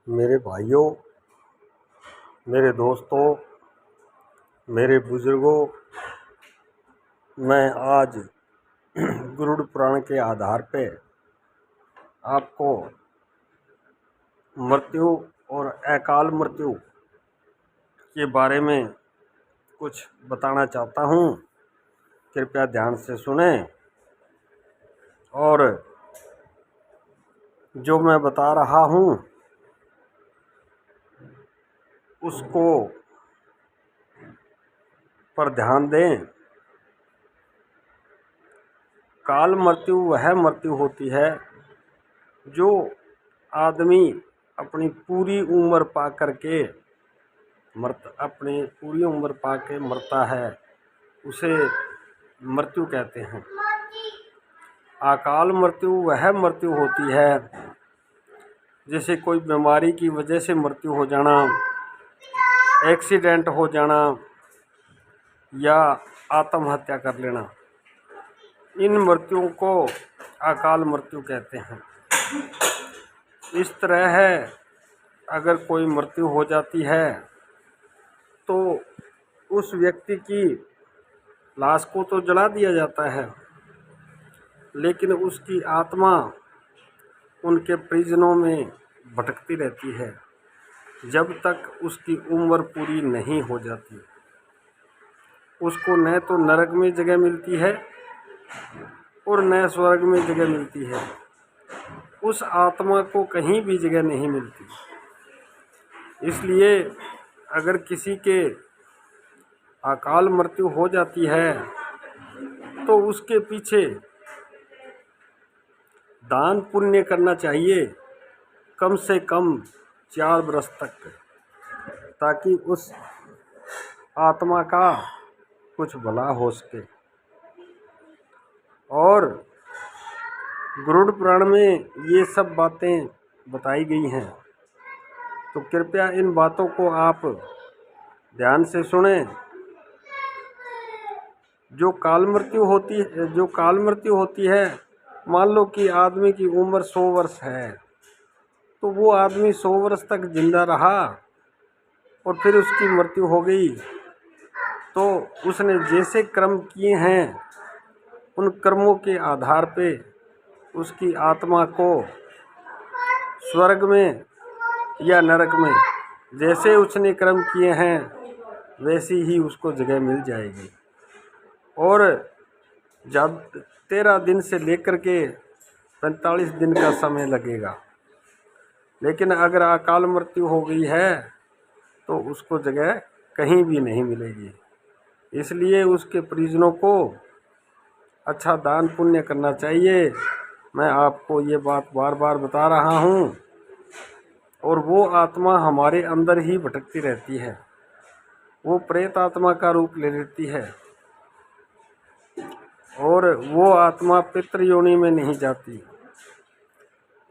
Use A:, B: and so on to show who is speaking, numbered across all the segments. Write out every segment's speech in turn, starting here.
A: मेरे भाइयों, मेरे दोस्तों, मेरे बुजुर्गों, मैं आज गरुड़ पुराण के आधार पे आपको मृत्यु और अकाल मृत्यु के बारे में कुछ बताना चाहता हूँ। कृपया ध्यान से सुने और जो मैं बता रहा हूँ उसको पर ध्यान दें। काल मृत्यु वह मृत्यु होती है जो आदमी अपनी पूरी उम्र पा करके मरता है, उसे मृत्यु कहते हैं। अकाल मृत्यु वह मृत्यु होती है जैसे कोई बीमारी की वजह से मृत्यु हो जाना, एक्सीडेंट हो जाना या आत्महत्या कर लेना। इन मृत्युओं को अकाल मृत्यु कहते हैं। इस तरह है, अगर कोई मृत्यु हो जाती है तो उस व्यक्ति की लाश को तो जला दिया जाता है, लेकिन उसकी आत्मा उनके परिजनों में भटकती रहती है जब तक उसकी उम्र पूरी नहीं हो जाती। उसको न तो नरक में जगह मिलती है और न स्वर्ग में जगह मिलती है। उस आत्मा को कहीं भी जगह नहीं मिलती। इसलिए अगर किसी के अकाल मृत्यु हो जाती है तो उसके पीछे दान पुण्य करना चाहिए, कम से कम 4 वर्ष तक, ताकि उस आत्मा का कुछ भला हो सके। और गरुड़ पुराण में ये सब बातें बताई गई हैं, तो कृपया इन बातों को आप ध्यान से सुने। जो काल मृत्यु होती है, मान लो कि आदमी की उम्र 100 वर्ष है, तो वो आदमी 100 वर्ष तक जिंदा रहा और फिर उसकी मृत्यु हो गई, तो उसने जैसे कर्म किए हैं उन कर्मों के आधार पे उसकी आत्मा को स्वर्ग में या नरक में जैसे उसने कर्म किए हैं वैसी ही उसको जगह मिल जाएगी। और जब 13 दिन से लेकर के 45 दिन का समय लगेगा। लेकिन अगर अकाल मृत्यु हो गई है तो उसको जगह कहीं भी नहीं मिलेगी। इसलिए उसके परिजनों को अच्छा दान पुण्य करना चाहिए। मैं आपको ये बात बार बार बता रहा हूँ। और वो आत्मा हमारे अंदर ही भटकती रहती है, वो प्रेत आत्मा का रूप ले लेती है और वो आत्मा पितृ योनि में नहीं जाती।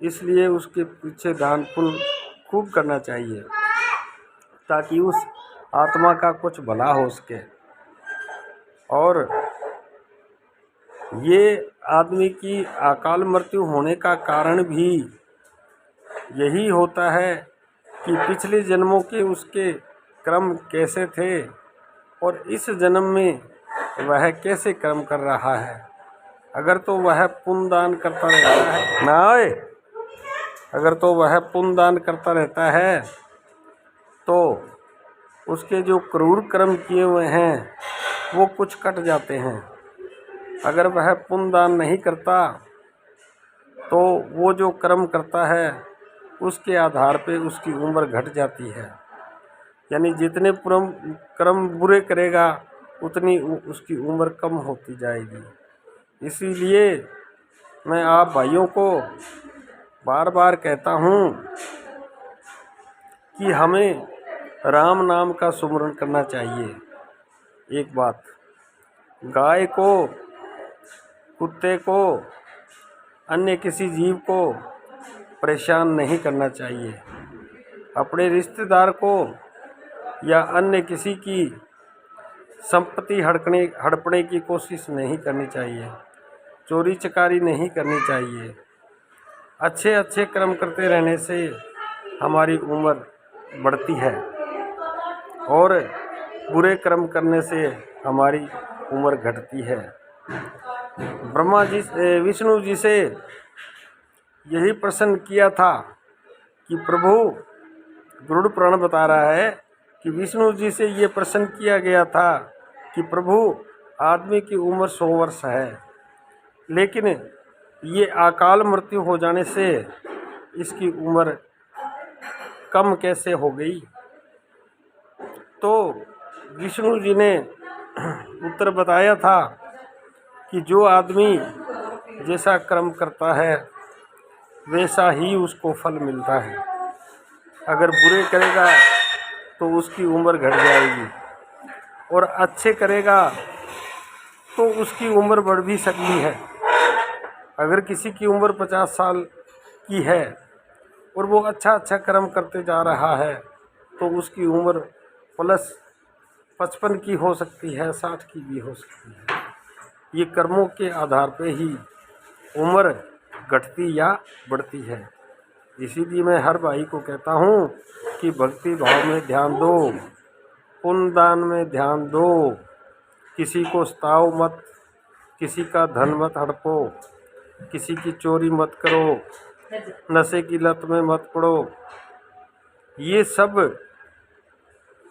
A: इसलिए उसके पीछे दान पुण्य खूब करना चाहिए ताकि उस आत्मा का कुछ भला हो सके। और ये आदमी की अकाल मृत्यु होने का कारण भी यही होता है कि पिछले जन्मों के उसके कर्म कैसे थे और इस जन्म में वह कैसे कर्म कर रहा है। अगर तो वह पुण्य दान करता रहता है अगर तो वह पुण्य दान करता रहता है तो उसके जो क्रूर कर्म किए हुए हैं वो कुछ कट जाते हैं। अगर वह पुण्य दान नहीं करता तो वो जो कर्म करता है उसके आधार पे उसकी उम्र घट जाती है। यानी जितने कर्म बुरे करेगा उतनी उसकी उम्र कम होती जाएगी। इसीलिए मैं आप भाइयों को बार बार कहता हूँ कि हमें राम नाम का सुमिरन करना चाहिए। एक बात, गाय को, कुत्ते को, अन्य किसी जीव को परेशान नहीं करना चाहिए। अपने रिश्तेदार को या अन्य किसी की संपत्ति हड़पने की कोशिश नहीं करनी चाहिए। चोरी चकारी नहीं करनी चाहिए। अच्छे कर्म करते रहने से हमारी उम्र बढ़ती है और बुरे कर्म करने से हमारी उम्र घटती है। ब्रह्मा जी विष्णु जी से यही प्रश्न किया था कि प्रभु, गरुड़ पुराण बता रहा है कि विष्णु जी से ये प्रश्न किया गया था कि प्रभु, आदमी की उम्र 100 वर्ष है, लेकिन ये अकाल मृत्यु हो जाने से इसकी उम्र कम कैसे हो गई। तो विष्णु जी ने उत्तर बताया था कि जो आदमी जैसा कर्म करता है वैसा ही उसको फल मिलता है। अगर बुरे करेगा तो उसकी उम्र घट जाएगी और अच्छे करेगा तो उसकी उम्र बढ़ भी सकती है। अगर किसी की उम्र 50 साल की है और वो अच्छा कर्म करते जा रहा है तो उसकी उम्र प्लस 55 की हो सकती है, 60 की भी हो सकती है। ये कर्मों के आधार पे ही उम्र घटती या बढ़ती है। इसीलिए मैं हर भाई को कहता हूँ कि भक्ति भाव में ध्यान दो, पुण्य दान में ध्यान दो, किसी को सताओ मत, किसी का धन मत हड़पो, किसी की चोरी मत करो, नशे की लत में मत पड़ो। ये सब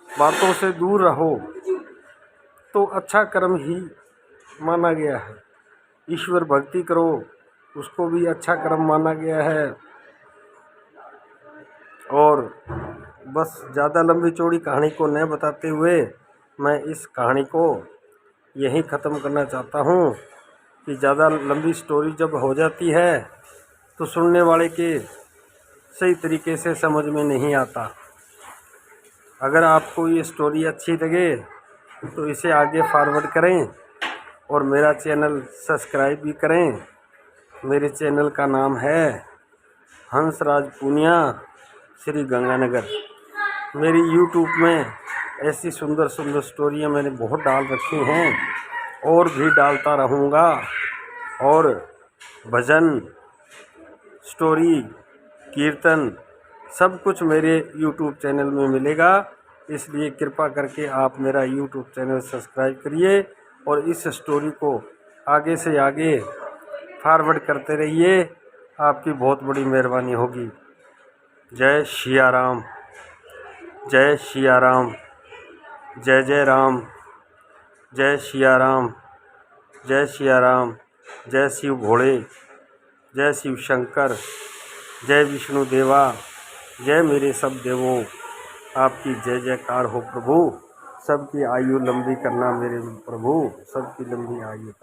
A: बातों से दूर रहो तो अच्छा कर्म ही माना गया है। ईश्वर भक्ति करो, उसको भी अच्छा कर्म माना गया है। और बस ज़्यादा लंबी चौड़ी कहानी को न बताते हुए मैं इस कहानी को यहीं ख़त्म करना चाहता हूँ कि ज़्यादा लंबी स्टोरी जब हो जाती है तो सुनने वाले के सही तरीके से समझ में नहीं आता। अगर आपको ये स्टोरी अच्छी लगे तो इसे आगे फॉरवर्ड करें और मेरा चैनल सब्सक्राइब भी करें। मेरे चैनल का नाम है हंसराज पूनिया, श्री गंगानगर। मेरी यूट्यूब में ऐसी सुंदर सुंदर स्टोरियाँ मैंने बहुत डाल रखी हैं और भी डालता रहूँगा। और भजन, स्टोरी, कीर्तन सब कुछ मेरे यूट्यूब चैनल में मिलेगा। इसलिए कृपा करके आप मेरा यूट्यूब चैनल सब्सक्राइब करिए और इस स्टोरी को आगे से आगे फॉरवर्ड करते रहिए। आपकी बहुत बड़ी मेहरबानी होगी। जय सिया राम, जय सिया राम, जय जय राम, जय सिया राम, जय सिया राम, जय शिव भोले, जय शिव शंकर, जय विष्णु देवा, जय मेरे सब देवों। आपकी जय जयकार हो प्रभु। सबकी आयु लंबी करना मेरे प्रभु, सबकी लंबी आयु करना।